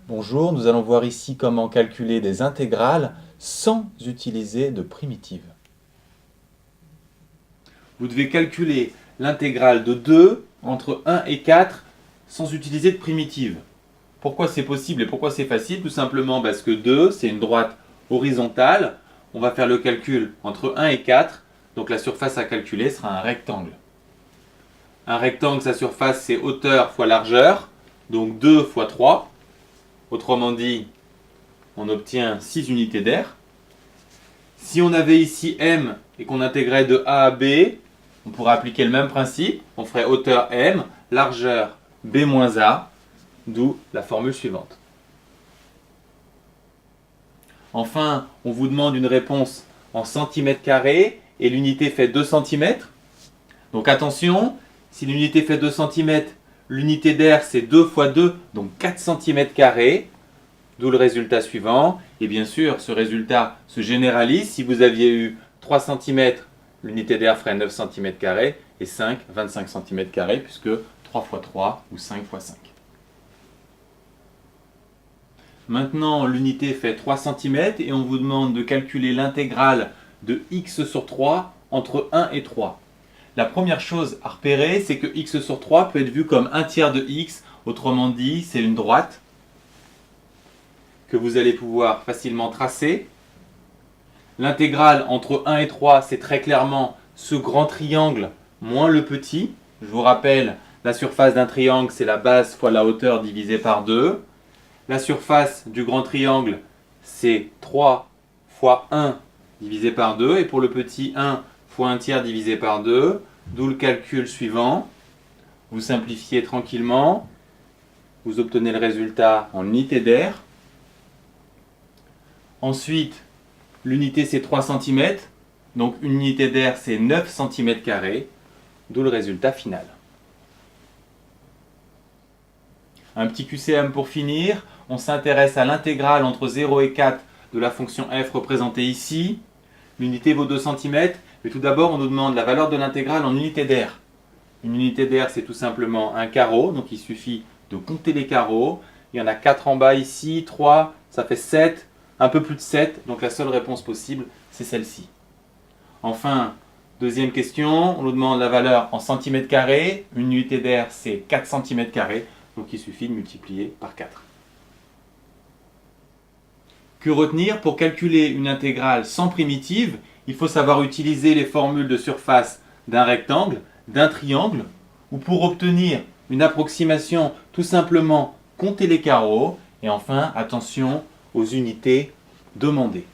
Bonjour, nous allons voir ici comment calculer des intégrales sans utiliser de primitives. Vous devez calculer l'intégrale de 2 entre 1 et 4 sans utiliser de primitive. Pourquoi c'est possible et pourquoi c'est facile? Tout simplement parce que 2, c'est une droite horizontale. On va faire le calcul entre 1 et 4. Donc la surface à calculer sera un rectangle. Un rectangle, sa surface, c'est hauteur fois largeur. Donc 2 fois 3. Autrement dit, on obtient 6 unités d'air. Si on avait ici M et qu'on intégrait de A à B, on pourrait appliquer le même principe. On ferait hauteur M, largeur B moins A, d'où la formule suivante. Enfin, on vous demande une réponse en centimètres carrés et l'unité fait 2 cm. Donc attention, si l'unité fait 2 cm, l'unité d'air c'est 2 fois 2, donc 4 cm carrés. D'où le résultat suivant. Et bien sûr, ce résultat se généralise. Si vous aviez eu 3 cm, l'unité d'air ferait 9 cm et 5, 25 cm puisque 3 fois 3 ou 5 fois 5. Maintenant, l'unité fait 3 cm et on vous demande de calculer l'intégrale de x sur 3 entre 1 et 3. La première chose à repérer, c'est que x sur 3 peut être vu comme un tiers de x. Autrement dit, c'est une droite que vous allez pouvoir facilement tracer. L'intégrale entre 1 et 3, c'est très clairement ce grand triangle moins le petit. Je vous rappelle, la surface d'un triangle, c'est la base fois la hauteur divisée par 2. La surface du grand triangle, c'est 3 fois 1 divisé par 2. Et pour le petit 1 fois 1 tiers divisé par 2, d'où le calcul suivant. Vous simplifiez tranquillement. Vous obtenez le résultat en unité d'air. Ensuite, l'unité c'est 3 cm, donc une unité d'air c'est 9 cm², d'où le résultat final. Un petit QCM pour finir, on s'intéresse à l'intégrale entre 0 et 4 de la fonction f représentée ici. L'unité vaut 2 cm, mais tout d'abord on nous demande la valeur de l'intégrale en unité d'air. Une unité d'air c'est tout simplement un carreau, donc il suffit de compter les carreaux. Il y en a 4 en bas ici, 3, ça fait 7. Un peu plus de 7, donc la seule réponse possible, c'est celle-ci. Enfin, deuxième question, on nous demande la valeur en centimètres carrés. Une unité d'air, c'est 4 cm², donc il suffit de multiplier par 4. Que retenir? Pour calculer une intégrale sans primitive, il faut savoir utiliser les formules de surface d'un rectangle, d'un triangle, ou pour obtenir une approximation, tout simplement compter les carreaux, et enfin, attention aux unités demandées.